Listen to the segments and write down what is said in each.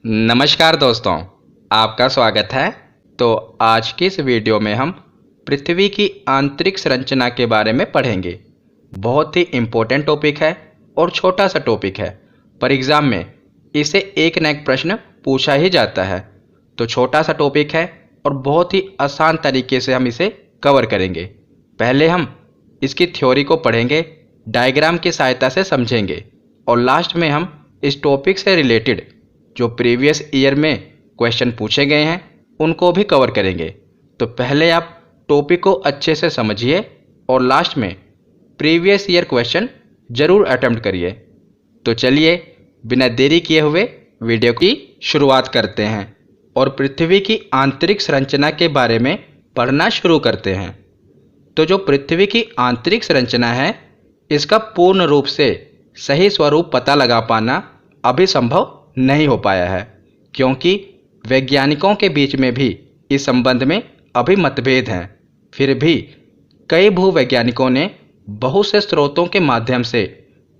नमस्कार दोस्तों, आपका स्वागत है। तो आज की इस वीडियो में हम पृथ्वी की आंतरिक संरचना के बारे में पढ़ेंगे। बहुत ही इम्पोर्टेंट टॉपिक है और छोटा सा टॉपिक है, पर एग्ज़ाम में इसे एक न एक प्रश्न पूछा ही जाता है। तो छोटा सा टॉपिक है और बहुत ही आसान तरीके से हम इसे कवर करेंगे। पहले हम इसकी थ्योरी को पढ़ेंगे, डायग्राम की सहायता से समझेंगे और लास्ट में हम इस टॉपिक से रिलेटेड जो प्रीवियस ईयर में क्वेश्चन पूछे गए हैं उनको भी कवर करेंगे। तो पहले आप टॉपिक को अच्छे से समझिए और लास्ट में प्रीवियस ईयर क्वेश्चन ज़रूर अटेम्प्ट करिए। तो चलिए बिना देरी किए हुए वीडियो की शुरुआत करते हैं और पृथ्वी की आंतरिक संरचना के बारे में पढ़ना शुरू करते हैं। तो जो पृथ्वी की आंतरिक संरचना है, इसका पूर्ण रूप से सही स्वरूप पता लगा पाना अभी संभव नहीं हो पाया है, क्योंकि वैज्ञानिकों के बीच में भी इस संबंध में अभी मतभेद हैं। फिर भी कई भूवैज्ञानिकों ने बहुत से स्रोतों के माध्यम से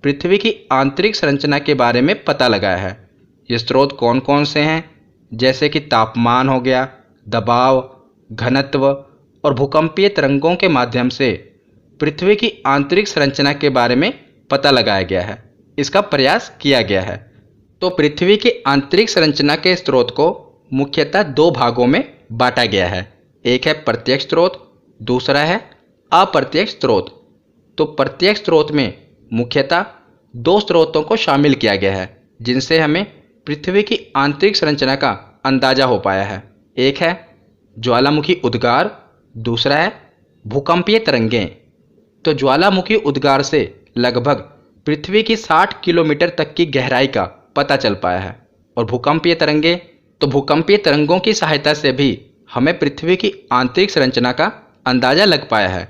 पृथ्वी की आंतरिक संरचना के बारे में पता लगाया है। ये स्रोत कौन कौन से हैं, जैसे कि तापमान हो गया, दबाव, घनत्व और भूकंपीय तरंगों के माध्यम से पृथ्वी की आंतरिक संरचना के बारे में पता लगाया गया है, इसका प्रयास किया गया है। तो पृथ्वी की आंतरिक संरचना के स्रोत को मुख्यतः दो भागों में बांटा गया है। एक है प्रत्यक्ष स्रोत, दूसरा है अप्रत्यक्ष स्रोत। तो प्रत्यक्ष स्रोत में मुख्यतः दो स्रोतों को शामिल किया गया है, जिनसे हमें पृथ्वी की आंतरिक संरचना का अंदाजा हो पाया है। एक है ज्वालामुखी उद्गार, दूसरा है भूकंपीय तरंगें। तो ज्वालामुखी उद्गार से लगभग पृथ्वी की 60 किलोमीटर तक की गहराई का पता चल पाया है। और भूकंपीय तरंगें, तो भूकंपीय तरंगों की सहायता से भी हमें पृथ्वी की आंतरिक संरचना का अंदाज़ा लग पाया है।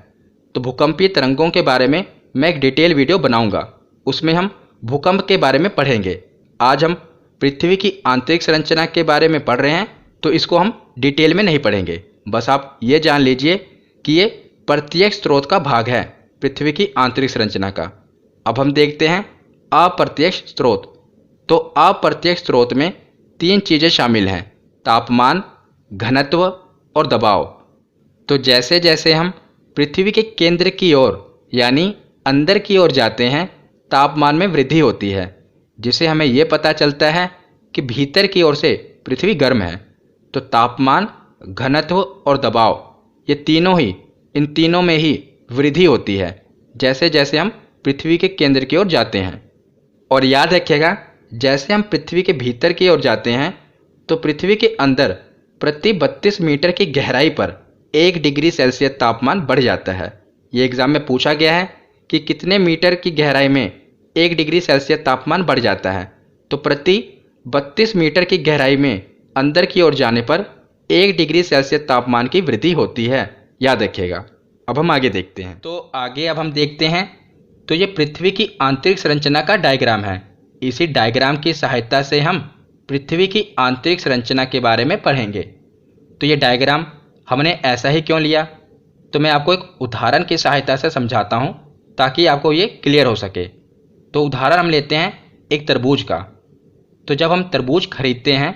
तो भूकंपीय तरंगों के बारे में मैं एक डिटेल वीडियो बनाऊंगा, उसमें हम भूकंप के बारे में पढ़ेंगे। आज हम पृथ्वी की आंतरिक संरचना के बारे में पढ़ रहे हैं, तो इसको हम डिटेल में नहीं पढ़ेंगे। बस आप ये जान लीजिए कि ये प्रत्यक्ष स्रोत का भाग है पृथ्वी की आंतरिक संरचना का। अब हम देखते हैं अप्रत्यक्ष स्रोत। तो अप्रत्यक्ष स्रोत में तीन चीज़ें शामिल हैं: तापमान, घनत्व और दबाव। तो जैसे जैसे हम पृथ्वी के केंद्र की ओर यानी अंदर की ओर जाते हैं, तापमान में वृद्धि होती है, जिससे हमें ये पता चलता है कि भीतर की ओर से पृथ्वी गर्म है। तो तापमान, घनत्व और दबाव, ये तीनों ही, इन तीनों में ही वृद्धि होती है जैसे जैसे हम पृथ्वी के केंद्र की ओर जाते हैं। और याद रखिएगा, जैसे हम पृथ्वी के भीतर की ओर जाते हैं तो पृथ्वी के अंदर प्रति 32 मीटर की गहराई पर 1 डिग्री सेल्सियस तापमान बढ़ जाता है। ये एग्जाम में पूछा गया है कि कितने मीटर की गहराई में 1 डिग्री सेल्सियस तापमान बढ़ जाता है। तो प्रति 32 मीटर की गहराई में अंदर की ओर जाने पर 1 डिग्री सेल्सियस तापमान की वृद्धि होती है, याद रखिएगा। अब हम आगे देखते हैं। तो आगे अब हम देखते हैं, तो ये पृथ्वी की आंतरिक संरचना का डायग्राम है। इसी डायग्राम की सहायता से हम पृथ्वी की आंतरिक संरचना के बारे में पढ़ेंगे। तो ये डायग्राम हमने ऐसा ही क्यों लिया, तो मैं आपको एक उदाहरण की सहायता से समझाता हूँ ताकि आपको ये क्लियर हो सके। तो उदाहरण हम लेते हैं एक तरबूज का। तो जब हम तरबूज खरीदते हैं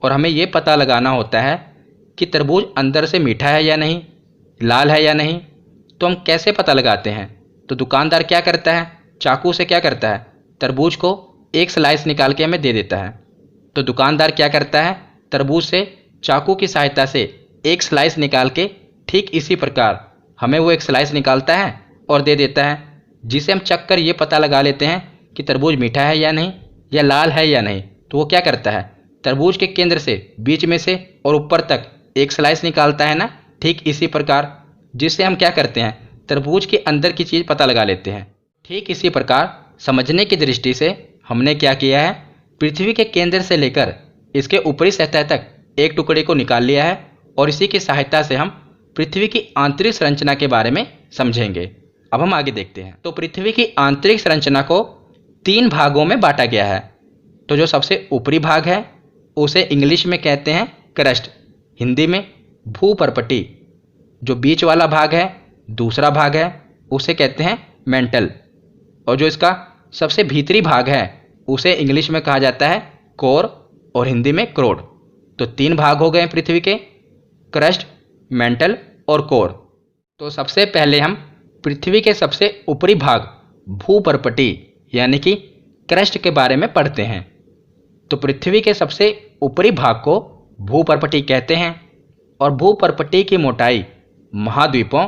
और हमें ये पता लगाना होता है कि तरबूज अंदर से मीठा है या नहीं, लाल है या नहीं, तो हम कैसे पता लगाते हैं? तो दुकानदार क्या करता है, चाकू से क्या करता है, तरबूज को एक स्लाइस निकाल के हमें दे देता है। तो दुकानदार क्या करता है, तरबूज से चाकू की सहायता से एक स्लाइस निकाल के ठीक इसी प्रकार हमें वो एक स्लाइस निकालता है और दे देता है, जिसे हम चख कर ये पता लगा लेते हैं कि तरबूज मीठा है या नहीं, या लाल है या नहीं। तो वो क्या करता है, तरबूज के केंद्र से, बीच में से और ऊपर तक एक स्लाइस निकालता है ना, ठीक इसी प्रकार, जिससे हम क्या करते हैं, तरबूज के अंदर की चीज़ पता लगा लेते हैं। ठीक इसी प्रकार समझने की दृष्टि से हमने क्या किया है, पृथ्वी के केंद्र से लेकर इसके ऊपरी सतह तक एक टुकड़े को निकाल लिया है और इसी की सहायता से हम पृथ्वी की आंतरिक संरचना के बारे में समझेंगे। अब हम आगे देखते हैं। तो पृथ्वी की आंतरिक संरचना को 3 भागों में बांटा गया है। तो जो सबसे ऊपरी भाग है उसे इंग्लिश में कहते हैं क्रस्ट, हिंदी में भूपर्पटी। जो बीच वाला भाग है, दूसरा भाग है, उसे कहते हैं मेंटल। और जो इसका सबसे भीतरी भाग है उसे इंग्लिश में कहा जाता है कोर, और हिंदी में क्रोड। तो 3 भाग हो गए पृथ्वी के, क्रस्ट, मेंटल और कोर। तो सबसे पहले हम पृथ्वी के सबसे ऊपरी भाग भूपर्पटी यानी कि क्रस्ट के बारे में पढ़ते हैं। तो पृथ्वी के सबसे ऊपरी भाग को भूपर्पटी कहते हैं और भूपर्पटी की मोटाई महाद्वीपों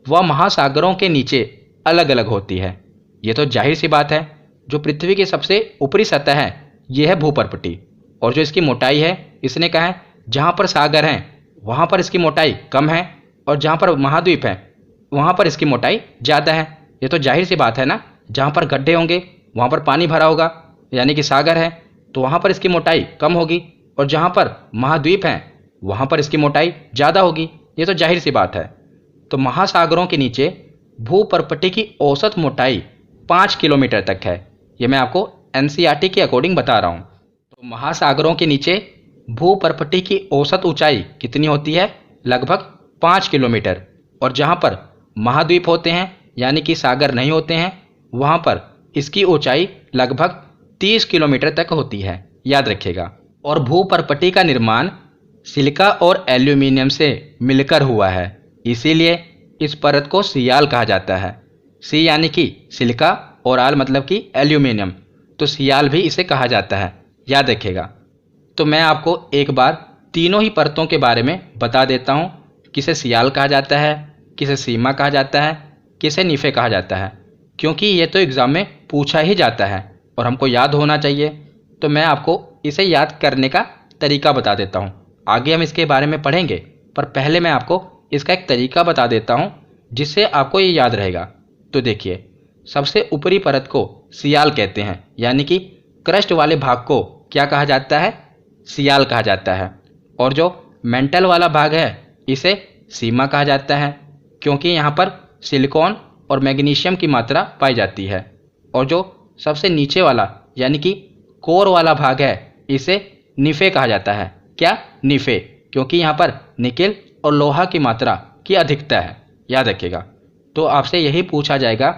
व महासागरों के नीचे अलग अलग होती है। ये तो जाहिर सी बात है, जो पृथ्वी की सबसे ऊपरी सतह है ये है भूपर्पटी, और जो इसकी मोटाई है इसने कहा है जहाँ पर सागर हैं वहाँ पर इसकी मोटाई कम है और जहाँ पर महाद्वीप है वहाँ पर इसकी मोटाई ज़्यादा है। ये तो जाहिर सी बात है ना, जहाँ पर गड्ढे होंगे वहाँ पर पानी भरा होगा यानी कि सागर है, तो वहाँ पर इसकी मोटाई कम होगी, और जहाँ पर महाद्वीप हैं वहाँ पर इसकी मोटाई ज़्यादा होगी। ये तो जाहिर सी बात है। तो महासागरों के नीचे भूपर्पटी की औसत मोटाई 5 किलोमीटर तक है। ये मैं आपको एनसीईआरटी के अकॉर्डिंग बता रहा हूँ। तो महासागरों के नीचे भूपर्पटी की औसत ऊंचाई कितनी होती है? लगभग 5 किलोमीटर। और जहाँ पर महाद्वीप होते हैं यानी कि सागर नहीं होते हैं वहाँ पर इसकी ऊंचाई लगभग 30 किलोमीटर तक होती है, याद रखिएगा। और भूपर्पटी का निर्माण सिलिका और एल्यूमिनियम से मिलकर हुआ है, इसीलिए इस परत को सियाल कहा जाता है। सी यानी कि सिलिका और आल मतलब कि एल्यूमिनियम, तो सियाल भी इसे कहा जाता है, याद रखिएगा। तो मैं आपको एक बार तीनों ही परतों के बारे में बता देता हूँ, किसे सियाल कहा जाता है, किसे सीमा कहा जाता है, किसे निफे कहा जाता है, क्योंकि ये तो एग्ज़ाम में पूछा ही जाता है और हमको याद होना चाहिए। तो मैं आपको इसे याद करने का तरीका बता देता हूँ। आगे हम इसके बारे में पढ़ेंगे, पर पहले मैं आपको इसका एक तरीका बता देता हूँ जिससे आपको ये याद रहेगा। तो देखिए, सबसे ऊपरी परत को सियाल कहते हैं, यानी कि क्रस्ट वाले भाग को क्या कहा जाता है? सियाल कहा जाता है। और जो मेंटल वाला भाग है इसे सीमा कहा जाता है, क्योंकि यहाँ पर सिलिकॉन और मैग्नीशियम की मात्रा पाई जाती है। और जो सबसे नीचे वाला यानी कि कोर वाला भाग है इसे निफे कहा जाता है। क्या? निफे, क्योंकि यहाँ पर निकेल और लोहा की मात्रा की अधिकता है, याद रखिएगा। तो आपसे यही पूछा जाएगा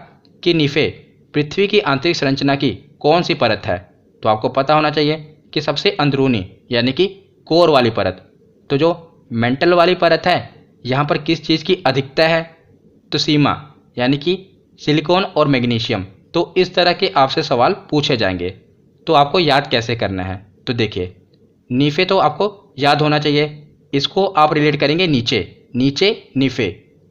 कि निफे पृथ्वी की आंतरिक संरचना की कौन सी परत है, तो आपको पता होना चाहिए कि सबसे अंदरूनी यानी कि कोर वाली परत। तो जो मेंटल वाली परत है यहाँ पर किस चीज़ की अधिकता है? तो सीमा यानी कि सिलिकॉन और मैग्नीशियम। तो इस तरह के आपसे सवाल पूछे जाएंगे, तो आपको याद कैसे करना है? तो देखिए, निफे तो आपको याद होना चाहिए, इसको आप रिलेट करेंगे नीचे, नीचे निफे।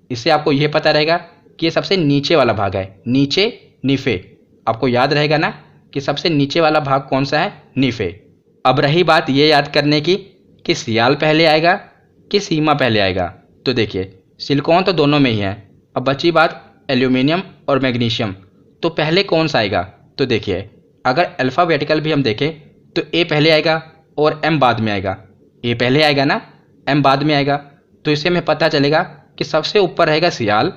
इससे आपको यह पता रहेगा कि ये सबसे नीचे वाला भाग है, नीचे निफे। आपको याद रहेगा ना कि सबसे नीचे वाला भाग कौन सा है? निफे। अब रही बात ये याद करने की कि सियाल पहले आएगा कि सीमा पहले आएगा। तो देखिए, सिलिकॉन तो दोनों में ही है। अब बची बात एल्यूमिनियम और मैग्नीशियम, तो पहले कौन सा आएगा? तो देखिए, अगर अल्फ़ाबेटिकल भी हम देखें तो ए पहले आएगा और एम बाद में आएगा। ए पहले आएगा ना, एम बाद में आएगा। तो इससे हमें पता चलेगा कि सबसे ऊपर रहेगा सियाल,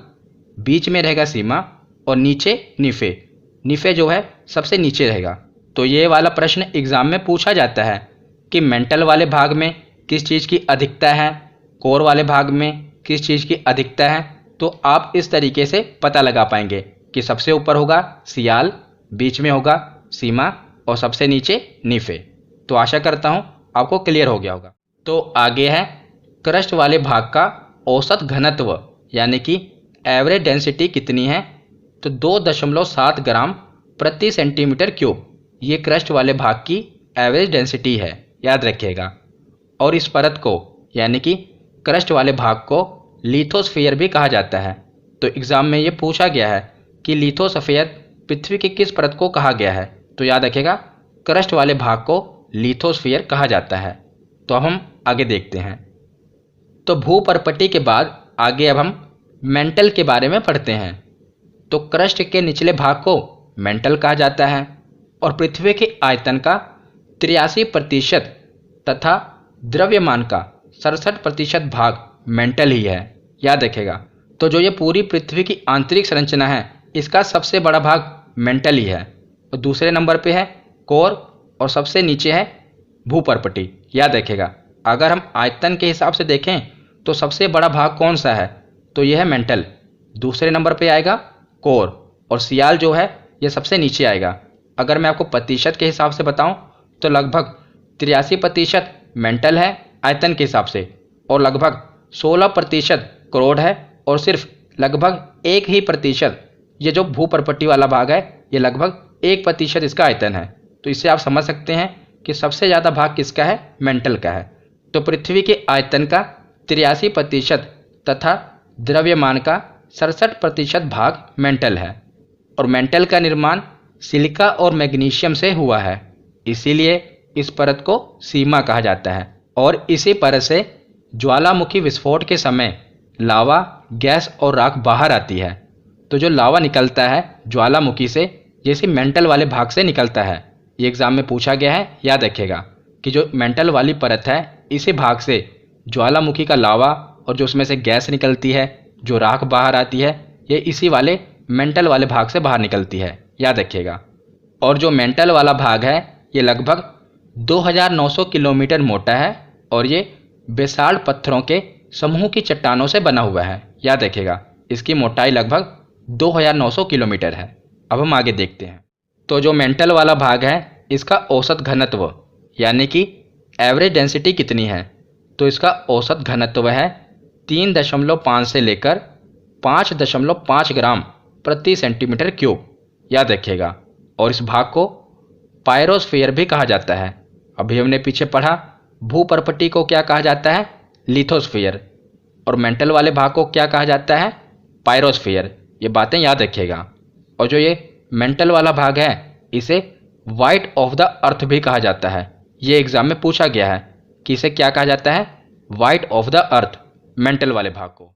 बीच में रहेगा सीमा और नीचे निफे। निफे जो है सबसे नीचे रहेगा। तो ये वाला प्रश्न एग्ज़ाम में पूछा जाता है कि मेंटल वाले भाग में किस चीज़ की अधिकता है, कोर वाले भाग में किस चीज़ की अधिकता है। तो आप इस तरीके से पता लगा पाएंगे कि सबसे ऊपर होगा सियाल, बीच में होगा सीमा और सबसे नीचे निफे। तो आशा करता हूँ आपको क्लियर हो गया होगा। तो आगे है क्रस्ट वाले भाग का औसत घनत्व यानी कि एवरेज डेंसिटी कितनी है? तो 2.7 ग्राम प्रति सेंटीमीटर क्यूब ये क्रस्ट वाले भाग की एवरेज डेंसिटी है, याद रखिएगा। और इस परत को यानी कि क्रस्ट वाले भाग को लिथोस्फीयर भी कहा जाता है। तो एग्ज़ाम में ये पूछा गया है कि लिथोस्फीयर पृथ्वी की किस परत को कहा गया है? तो याद रखिएगा, क्रस्ट वाले भाग को लिथोस्फीयर कहा जाता है। तो अब हम आगे देखते हैं। तो भूपर्पटी के बाद आगे अब हम मेंटल के बारे में पढ़ते हैं। तो क्रस्ट के निचले भाग को मेंटल कहा जाता है और पृथ्वी के आयतन का 83% तथा द्रव्यमान का 67% भाग मेंटल ही है, याद रखेगा। तो जो ये पूरी पृथ्वी की आंतरिक संरचना है इसका सबसे बड़ा भाग मेंटल ही है, और दूसरे नंबर पे है कोर और सबसे नीचे है भूपर्पटी, याद रखेगा। अगर हम आयतन के हिसाब से देखें तो सबसे बड़ा भाग कौन सा है? तो यह है मेंटल, दूसरे नंबर पे आएगा कोर और सियाल जो है ये सबसे नीचे आएगा। अगर मैं आपको प्रतिशत के हिसाब से बताऊं तो लगभग 83% मेंटल है आयतन के हिसाब से, और लगभग 16% करोड़ है, और सिर्फ लगभग 1% ये जो भूपर्पटी वाला भाग है, ये लगभग 1% इसका आयतन है। तो इससे आप समझ सकते हैं कि सबसे ज़्यादा भाग किसका है, मेंटल का है। तो पृथ्वी के आयतन का 83% तथा द्रव्यमान का 67% भाग मेंटल है, और मेंटल का निर्माण सिलिका और मैग्नीशियम से हुआ है, इसीलिए इस परत को सीमा कहा जाता है। और इसी परत से ज्वालामुखी विस्फोट के समय लावा, गैस और राख बाहर आती है। तो जो लावा निकलता है ज्वालामुखी से, जैसे मेंटल वाले भाग से निकलता है। ये एग्जाम में पूछा गया है, याद रखेगा कि जो मेंटल वाली परत है, इसी भाग से ज्वालामुखी का लावा और जो उसमें से गैस निकलती है, जो राख बाहर आती है, ये इसी वाले मेंटल वाले भाग से बाहर निकलती है, याद रखिएगा। और जो मेंटल वाला भाग है, ये लगभग 2900 किलोमीटर मोटा है, और ये बेसाल्ट पत्थरों के समूह की चट्टानों से बना हुआ है, याद रखिएगा। इसकी मोटाई लगभग 2900 किलोमीटर है। अब हम आगे देखते हैं। तो जो मेंटल वाला भाग है, इसका औसत घनत्व यानी कि एवरेज डेंसिटी कितनी है, तो इसका औसत घनत्व है 3.5 से लेकर 5.5 ग्राम प्रति सेंटीमीटर क्यूब, याद रखिएगा। और इस भाग को पायरोस्फीयर भी कहा जाता है। अभी हमने पीछे पढ़ा भूपर्पटी को क्या कहा जाता है, लिथोस्फीयर, और मेंटल वाले भाग को क्या कहा जाता है, पायरोस्फीयर। ये बातें याद रखिएगा। और जो ये मेंटल वाला भाग है, इसे वाइट ऑफ द अर्थ भी कहा जाता है। ये एग्जाम में पूछा गया है कि इसे क्या कहा जाता है, white of the earth, mental वाले भाग को।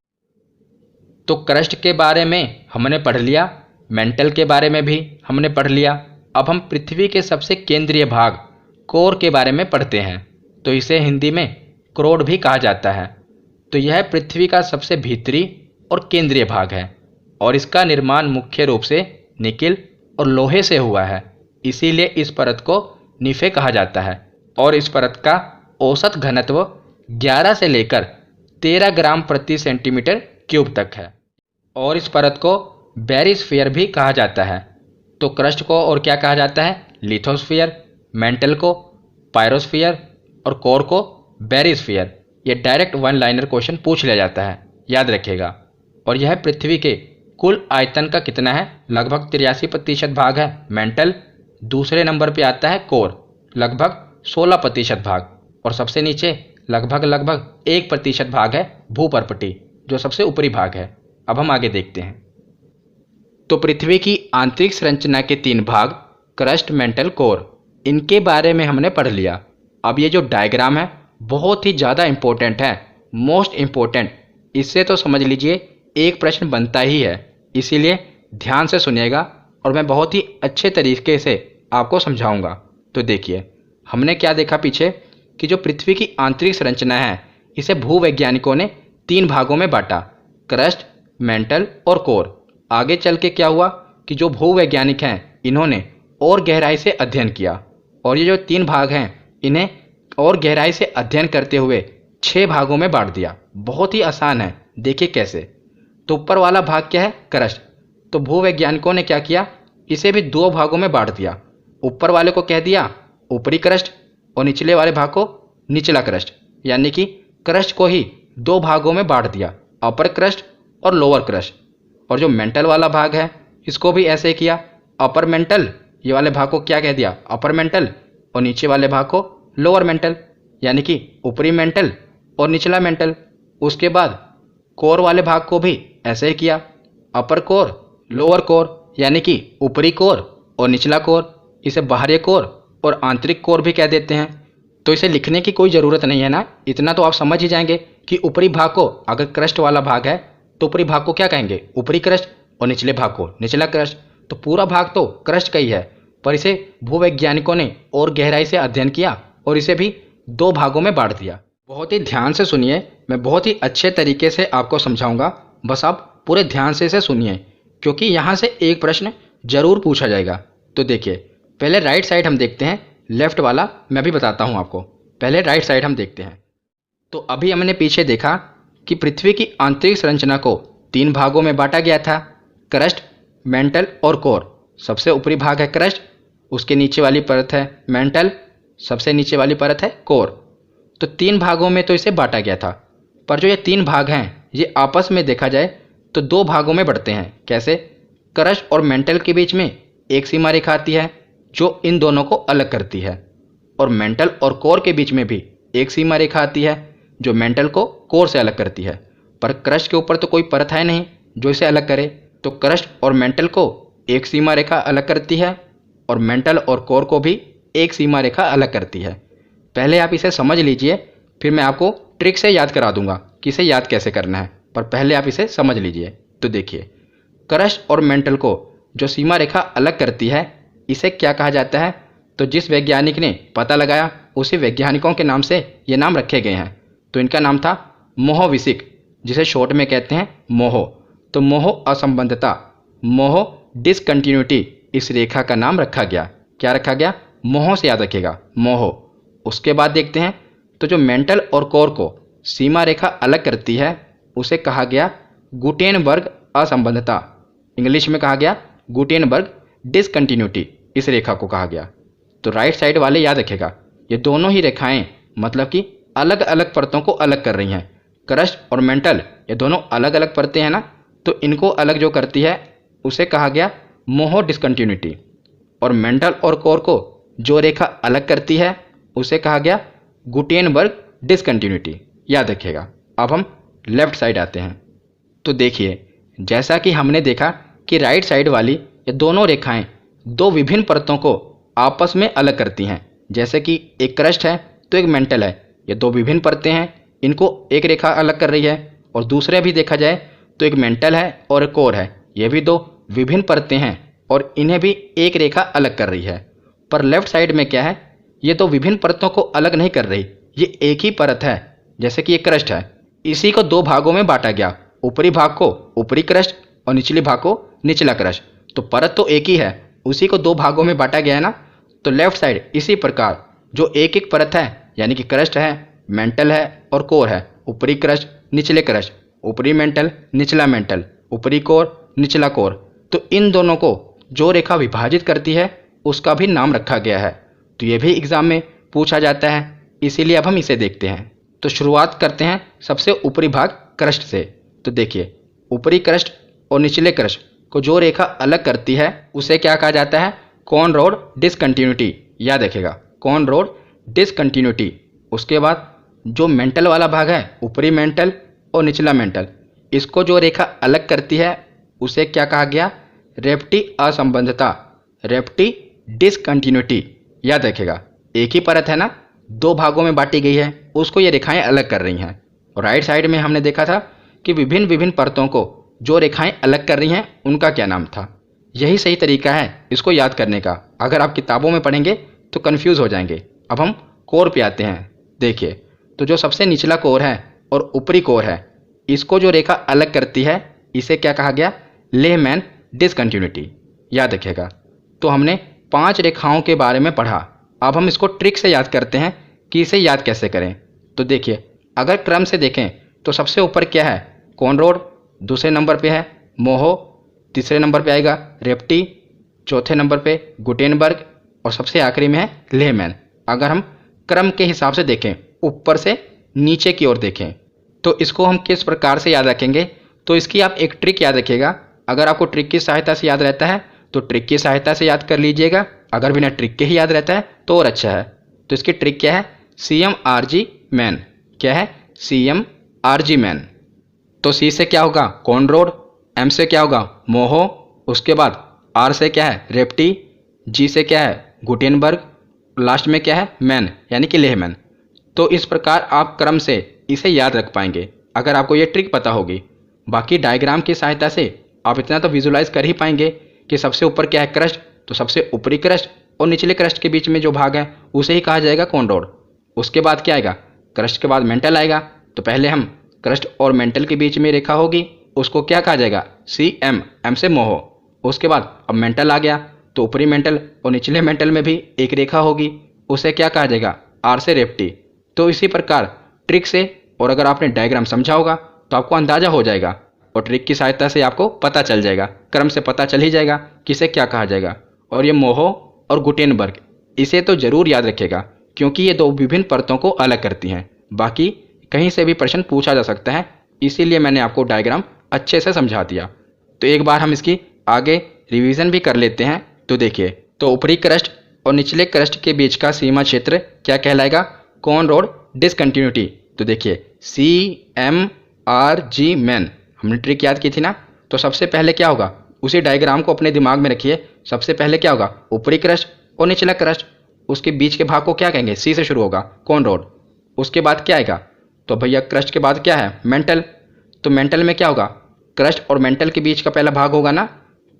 तो क्रस्ट के बारे में हमने पढ़ लिया, मेंटल के बारे में भी हमने पढ़ लिया। अब हम पृथ्वी के सबसे केंद्रीय भाग कोर के बारे में पढ़ते हैं। तो इसे हिंदी में क्रोड भी कहा जाता है। तो यह पृथ्वी का सबसे भीतरी और केंद्रीय भाग है, और इसका निर्माण मुख्य रूप से निकिल और लोहे से हुआ है, इसीलिए इस परत को निफे कहा जाता है। और इस परत का औसत घनत्व 11 से लेकर 13 ग्राम प्रति सेंटीमीटर क्यूब तक है, और इस परत को बैरिस्फीयर भी कहा जाता है। तो क्रस्ट को और क्या कहा जाता है, लिथोस्फीयर, मेंटल को पायरोस्फीयर और कोर को बैरिस्फीयर। ये डायरेक्ट वन लाइनर क्वेश्चन पूछ लिया जाता है, याद रखिएगा। और यह पृथ्वी के कुल आयतन का कितना है, लगभग 83% भाग है मेंटल, दूसरे नंबर पे आता है कोर, लगभग 16% भाग, और सबसे नीचे लगभग 1% भाग है भूपर्पटी, जो सबसे ऊपरी भाग है। अब हम आगे देखते हैं। तो पृथ्वी की आंतरिक संरचना के 3 भाग, क्रस्ट, मेंटल, कोर, इनके बारे में हमने पढ़ लिया। अब ये जो डायग्राम है बहुत ही ज़्यादा इम्पोर्टेंट है, मोस्ट इम्पोर्टेंट। इससे तो समझ लीजिए एक प्रश्न बनता ही है, इसीलिए ध्यान से सुनिएगा और मैं बहुत ही अच्छे तरीके से आपको समझाऊंगा। तो देखिए, हमने क्या देखा पीछे कि जो पृथ्वी की आंतरिक संरचना है, इसे भूवैज्ञानिकों ने 3 भागों में बांटा, क्रस्ट, मेंटल और कोर। आगे चल के क्या हुआ कि जो भूवैज्ञानिक हैं, इन्होंने और गहराई से अध्ययन किया, और ये जो 3 भाग हैं, इन्हें और गहराई से अध्ययन करते हुए 6 भागों में बांट दिया। बहुत ही आसान है, देखिए कैसे। तो ऊपर वाला भाग क्या है, क्रस्ट। तो भूवैज्ञानिकों ने क्या किया, इसे भी 2 भागों में बांट दिया। ऊपर वाले को कह दिया ऊपरी क्रस्ट, और निचले वाले भाग को निचला क्रस्ट, यानी कि क्रस्ट को ही 2 भागों में बांट दिया, अपर क्रस्ट और लोअर क्रस्ट। और जो मेंटल वाला भाग है, इसको भी ऐसे किया, अपर मेंटल, ये वाले भाग को क्या कह दिया, अपर मेंटल, और नीचे वाले भाग को लोअर मेंटल, यानी कि ऊपरी मेंटल और निचला मेंटल। उसके बाद कोर वाले भाग को भी ऐसे ही किया, अपर कोर, लोअर कोर, यानी कि ऊपरी कोर और निचला कोर। इसे बाहरी कोर और आंतरिक कोर भी कह देते हैं। तो इसे लिखने की कोई ज़रूरत नहीं है ना, इतना तो आप समझ ही जाएंगे कि ऊपरी भाग को अगर क्रस्ट वाला भाग है तो ऊपरी भाग को क्या कहेंगे, ऊपरी क्रस्ट, और निचले भाग को निचला क्रस्ट। तो पूरा भाग तो क्रस्ट का ही है, पर इसे भूवैज्ञानिकों ने और गहराई से अध्ययन किया और इसे भी 2 भागों में बांट दिया। बहुत ही ध्यान से सुनिए, मैं बहुत ही अच्छे तरीके से आपको समझाऊंगा, बस आप पूरे ध्यान से इसे सुनिए, क्योंकि यहाँ से एक प्रश्न जरूर पूछा जाएगा। तो देखिए, पहले राइट साइड हम देखते हैं, लेफ्ट वाला मैं भी बताता हूँ आपको। पहले राइट साइड हम देखते हैं। तो अभी हमने पीछे देखा कि पृथ्वी की आंतरिक संरचना को 3 भागों में बांटा गया था, क्रस्ट, मेंटल और कोर। सबसे ऊपरी भाग है क्रस्ट, उसके नीचे वाली परत है मेंटल, सबसे नीचे वाली परत है कोर। तो 3 भागों में तो इसे बांटा गया था, पर जो ये 3 भाग हैं ये आपस में देखा जाए तो 2 भागों में बढ़ते हैं। कैसे? क्रस्ट और मेंटल के बीच में एक सीमा रेखा आती है जो इन दोनों को अलग करती है, और मेंटल और कोर के बीच में भी एक सीमा रेखा आती है जो मेंटल को कोर से अलग करती है। पर क्रस्ट के ऊपर तो कोई परत है नहीं जो इसे अलग करे, तो क्रस्ट और मेंटल को एक सीमा रेखा अलग करती है और मेंटल और कोर को भी एक सीमा रेखा अलग करती है। पहले आप इसे समझ लीजिए, फिर मैं आपको ट्रिक से याद करा दूंगा कि इसे याद कैसे करना है, पर पहले आप इसे समझ लीजिए। तो देखिए, क्रस्ट और मेंटल को जो सीमा रेखा अलग करती है इसे क्या कहा जाता है? तो जिस वैज्ञानिक ने पता लगाया उसी वैज्ञानिकों के नाम से ये नाम रखे गए हैं। तो इनका नाम था मोहोविसिक, जिसे शॉर्ट में कहते हैं मोहो। तो मोहो असंबद्धता, मोहो डिसकंटिन्यूटी, इस रेखा का नाम रखा गया। क्या रखा गया? मोहो से याद रखिएगा, मोहो। उसके बाद देखते हैं, तो जो मेंटल और कोर को सीमा रेखा अलग करती है उसे कहा गया गुटेनबर्ग असंबद्धता। इंग्लिश में कहा गया गुटेनबर्ग डिसकंटिन्यूटी, इस रेखा को कहा गया। तो राइट साइड वाले याद रखेगा, ये दोनों ही रेखाएं मतलब कि अलग अलग परतों को अलग कर रही हैं। क्रस्ट और मेंटल ये दोनों अलग अलग परतें हैं ना, तो इनको अलग जो करती है उसे कहा गया मोहो डिसकंटिन्यूटी, और मेंटल और कोर को जो रेखा अलग करती है उसे कहा गया गुटेनबर्ग डिसकंटिन्यूटी, याद रखिएगा। अब हम लेफ्ट साइड आते हैं। तो देखिए, जैसा कि हमने देखा कि राइट साइड वाली ये दोनों रेखाएं 2 विभिन्न परतों को आपस में अलग करती हैं। जैसे कि एक क्रस्ट है तो एक मेंटल है, ये 2 विभिन्न परतें हैं, इनको एक रेखा अलग कर रही है। और दूसरे भी देखा जाए तो एक मेंटल है और एक कोर है, ये भी 2 विभिन्न परतें हैं और इन्हें भी एक रेखा अलग कर रही है। पर लेफ्ट साइड में क्या है? ये 2 विभिन्न परतों को अलग नहीं कर रही, ये एक ही परत है। जैसे कि ये क्रस्ट है, इसी को 2 भागों में बांटा गया, ऊपरी भाग को ऊपरी क्रस्ट और निचले भाग को निचला क्रस्ट। तो परत तो एक ही है, उसी को 2 भागों में बांटा गया है ना। तो लेफ्ट साइड इसी प्रकार जो एक एक परत है, यानी कि क्रस्ट है, मेंटल है और कोर है, ऊपरी क्रस्ट निचले क्रस्ट, ऊपरी मेंटल निचला मेंटल, ऊपरी कोर निचला कोर, तो इन दोनों को जो रेखा विभाजित करती है उसका भी नाम रखा गया है। तो ये भी एग्जाम में पूछा जाता है, इसीलिए अब हम इसे देखते हैं। तो शुरुआत करते हैं सबसे ऊपरी भाग क्रस्ट से। तो देखिए, ऊपरी क्रस्ट और निचले क्रस्ट को जो रेखा अलग करती है उसे क्या कहा जाता है? कॉनरोड डिसकंटिन्यूटी, याद रखेगा, कॉनरोड डिसकंटिन्यूटी। उसके बाद जो मेंटल वाला भाग है, ऊपरी मेंटल और निचला मेंटल, इसको जो रेखा अलग करती है उसे क्या कहा गया? रेप्टी असंबद्धता, रेप्टी डिसकंटिन्यूटी, याद रखेगा। एक ही परत है ना, 2 भागों में बांटी गई है, उसको ये रेखाएं अलग कर रही हैं। और राइट साइड में हमने देखा था कि विभिन्न विभिन्न परतों को जो रेखाएं अलग कर रही हैं उनका क्या नाम था। यही सही तरीका है इसको याद करने का, अगर आप किताबों में पढ़ेंगे तो कंफ्यूज हो जाएंगे। अब हम कोर पे आते हैं। देखिए, तो जो सबसे निचला कोर है और ऊपरी कोर है, इसको जो रेखा अलग करती है इसे क्या कहा गया? लेहमैन डिसकंटिन्यूटी, याद रखिएगा। तो हमने 5 रेखाओं के बारे में पढ़ा, अब हम इसको ट्रिक से याद करते हैं कि इसे याद कैसे करें। तो देखिए, अगर क्रम से देखें तो सबसे ऊपर क्या है? कॉनरोड, दूसरे नंबर पे है मोहो, तीसरे नंबर पे आएगा रेप्टी, चौथे नंबर पे गुटेनबर्ग और सबसे आखिरी में है लेहमैन। अगर हम क्रम के हिसाब से देखें, ऊपर से नीचे की ओर देखें, तो इसको हम किस प्रकार से याद रखेंगे? तो इसकी आप एक ट्रिक याद रखिएगा। अगर आपको ट्रिक की सहायता से याद रहता है तो ट्रिक की सहायता से याद कर लीजिएगा, अगर बिना ट्रिक के ही याद रहता है तो और अच्छा है। तो इसकी ट्रिक क्या है? CMRG man. क्या है? CMRG man. तो C से क्या होगा? कॉनरोड, M से क्या होगा? मोहो, उसके बाद R से क्या है? रेप्टी, G से क्या है? गुटेनबर्ग, लास्ट में क्या है? मैन, यानी कि लेहमैन। तो इस प्रकार आप क्रम से इसे याद रख पाएंगे अगर आपको ये ट्रिक पता होगी। बाकी डायग्राम की सहायता से आप इतना तो विजुलाइज कर ही पाएंगे कि सबसे ऊपर क्या है? क्रस्ट, तो सबसे ऊपरी क्रस्ट और निचले क्रस्ट के बीच में जो भाग है उसे ही कहा जाएगा कॉनरोड। उसके बाद क्या आएगा? क्रस्ट के बाद मेंटल आएगा, तो पहले हम क्रस्ट और मेंटल के बीच में रेखा होगी, उसको क्या कहा जाएगा? CM, M से मोहो। उसके बाद अब मेंटल आ गया, तो ऊपरी मेंटल और निचले मेंटल में भी एक रेखा होगी, उसे क्या कहा जाएगा? R से रेप्टी। तो इसी प्रकार ट्रिक से, और अगर आपने डायग्राम समझा होगा तो आपको अंदाजा हो जाएगा, और ट्रिक की सहायता से आपको पता चल जाएगा, क्रम से पता चल ही जाएगा किसे क्या कहा जाएगा। और ये मोहो और गुटेनबर्ग, इसे तो ज़रूर याद रखिएगा क्योंकि ये दो विभिन्न परतों को अलग करती हैं। बाकी कहीं से भी प्रश्न पूछा जा सकता है, इसीलिए मैंने आपको डायग्राम अच्छे से समझा दिया। तो एक बार हम इसकी आगे रिवीजन भी कर लेते हैं। तो देखिए, तो ऊपरी क्रस्ट और निचले क्रस्ट के बीच का सीमा क्षेत्र क्या कहलाएगा? Conrad discontinuity. तो देखिए CMRG मैन, हमने ट्रिक याद की थी ना। तो सबसे पहले क्या होगा, उसी डायग्राम को अपने दिमाग में रखिए। सबसे पहले क्या होगा, ऊपरी क्रस्ट और निचला क्रस्ट, उसके बीच के भाग को क्या कहेंगे? C से शुरू होगा, कॉन रोड। उसके बाद क्या आएगा? तो भैया क्रस्ट के बाद क्या है? मेंटल। तो मेंटल में क्या होगा? क्रस्ट और मेंटल के बीच का पहला भाग होगा ना।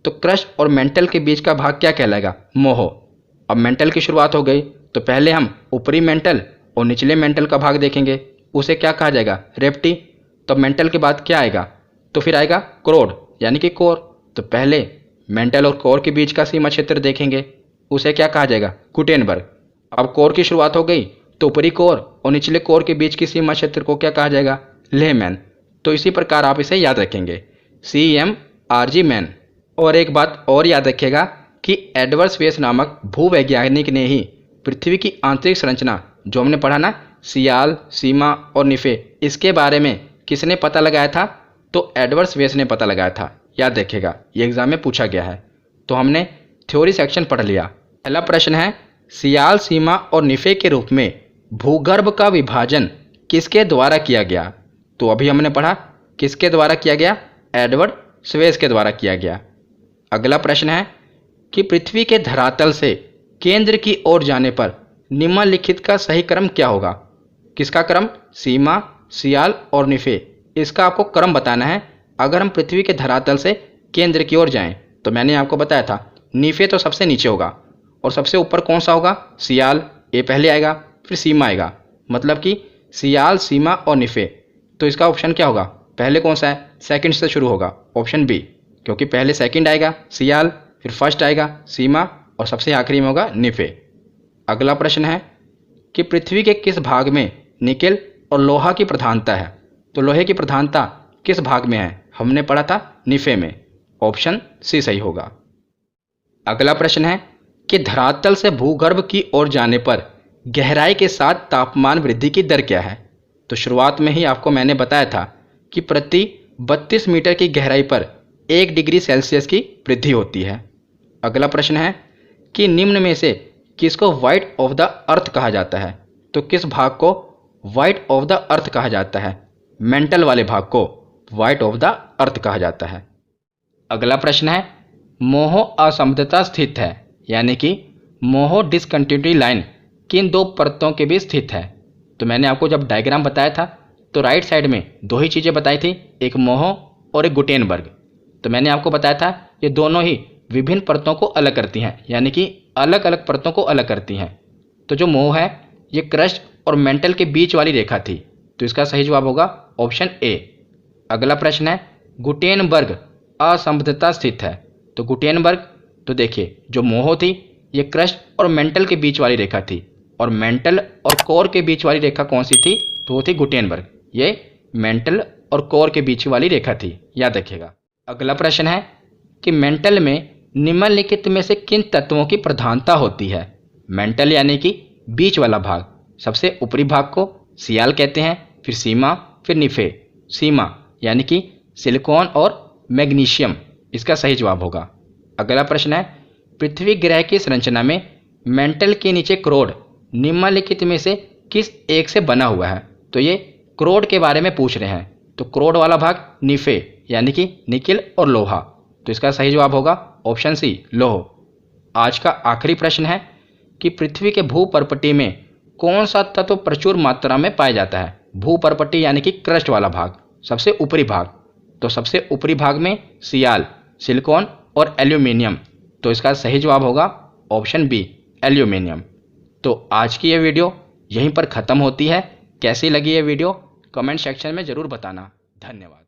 तो क्रस्ट और मेंटल के बीच का भाग क्या कहलाएगा? मोहो। अब मेंटल की शुरुआत हो गई, तो पहले हम ऊपरी मेंटल और निचले मेंटल का भाग देखेंगे, उसे क्या कहा जाएगा? रेप्टी। तो मेंटल के बाद क्या आएगा? तो फिर आएगा क्रोड यानी कि कोर। तो पहले मेंटल और कोर के बीच का सीमा क्षेत्र देखेंगे, उसे क्या कहा जाएगा? गुटेनबर्ग। अब कोर की शुरुआत हो गई, तो ऊपरी कोर और निचले कोर के बीच की सीमा क्षेत्र को क्या कहा जाएगा? लेहमैन। तो इसी प्रकार आप इसे याद रखेंगे, CMRG मैन। और एक बात और याद रखिएगा कि एडवर्ड स्वेस नामक भूवैज्ञानिक ने ही पृथ्वी की आंतरिक संरचना, जो हमने पढ़ा ना, सियाल, सीमा और निफे, इसके बारे में किसने पता लगाया था? तो एडवर्ड स्वेस ने पता लगाया था। याद रखिएगा, ये एग्जाम में पूछा गया है। तो हमने थ्योरी सेक्शन पढ़ लिया। पहला प्रश्न है, सियाल, सीमा और निफे के रूप में भूगर्भ का विभाजन किसके द्वारा किया गया? तो अभी हमने पढ़ा किसके द्वारा किया गया? एडवर्ड स्वेस के द्वारा किया गया। अगला प्रश्न है कि पृथ्वी के धरातल से केंद्र की ओर जाने पर निम्नलिखित का सही क्रम क्या होगा? किसका क्रम? सीमा, सियाल और निफे, इसका आपको क्रम बताना है। अगर हम पृथ्वी के धरातल से केंद्र की ओर जाएं, तो मैंने आपको बताया था निफे तो सबसे नीचे होगा और सबसे ऊपर कौन सा होगा? सियाल, ये पहले आएगा, फिर सीमा आएगा। मतलब कि सियाल, सीमा और निफे। तो इसका ऑप्शन क्या होगा? पहले कौन सा है? सेकंड से शुरू होगा, ऑप्शन बी। क्योंकि पहले सेकंड आएगा सियाल, फिर फर्स्ट आएगा सीमा और सबसे आखिरी में होगा निफे। अगला प्रश्न है कि पृथ्वी के किस भाग में निकेल और लोहा की प्रधानता है? तो लोहे की प्रधानता किस भाग में है? हमने पढ़ा था निफे में, ऑप्शन सी सही होगा। अगला प्रश्न है कि धरातल से भूगर्भ की ओर जाने पर गहराई के साथ तापमान वृद्धि की दर क्या है? तो शुरुआत में ही आपको मैंने बताया था कि प्रति 32 मीटर की गहराई पर 1 डिग्री सेल्सियस की वृद्धि होती है। अगला प्रश्न है कि निम्न में से किसको वाइट ऑफ द अर्थ कहा जाता है? तो किस भाग को वाइट ऑफ द अर्थ कहा जाता है? मेंटल वाले भाग को वाइट ऑफ द अर्थ कहा जाता है। अगला प्रश्न है, मोहो असमर्थता स्थित है, यानी कि मोहो डिसकंटिन्यूटी लाइन किन दो परतों के बीच स्थित है? तो मैंने आपको जब डायग्राम बताया था, तो राइट साइड में दो ही चीज़ें बताई थी, एक मोहो और एक गुटेनबर्ग। तो मैंने आपको बताया था ये दोनों ही विभिन्न परतों को अलग करती हैं, यानी कि अलग अलग परतों को अलग करती हैं। तो जो मोह है ये क्रस्ट और मेंटल के बीच वाली रेखा थी, तो इसका सही जवाब होगा ऑप्शन ए। अगला प्रश्न है, गुटेनबर्ग असमर्थता स्थित है। तो गुटेनबर्ग, तो देखिए जो मोह थी ये क्रस्ट और मेंटल के बीच वाली रेखा थी, और मेंटल और कोर के बीच वाली रेखा कौन सी थी? तो वो थी गुटेनबर्ग। ये मेंटल और कोर के बीच वाली रेखा थी, याद रखिएगा। अगला प्रश्न है कि मेंटल में निम्नलिखित में से किन तत्वों की प्रधानता होती है? मेंटल यानी कि बीच वाला भाग, सबसे ऊपरी भाग को सियाल कहते हैं, फिर सीमा, फिर निफे। सीमा यानी कि सिलिकॉन और मैग्नीशियम, इसका सही जवाब होगा। अगला प्रश्न है, पृथ्वी ग्रह की संरचना में मेंटल के नीचे क्रोड निम्नलिखित में से किस एक से बना हुआ है? तो ये क्रोड के बारे में पूछ रहे हैं। तो क्रोड वाला भाग निफे यानी कि निकेल और लोहा, तो इसका सही जवाब होगा ऑप्शन सी, लोह। आज का आखिरी प्रश्न है कि पृथ्वी के भूपर्पटी में कौन सा तत्व प्रचुर मात्रा में पाया जाता है? भूपर्पटी यानी कि क्रस्ट वाला भाग, सबसे ऊपरी भाग। तो सबसे ऊपरी भाग में सियाल, सिलिकॉन और एल्यूमिनियम, तो इसका सही जवाब होगा ऑप्शन बी, एल्यूमिनियम। तो आज की ये वीडियो यहीं पर ख़त्म होती है। कैसी लगी ये वीडियो कमेंट सेक्शन में ज़रूर बताना। धन्यवाद।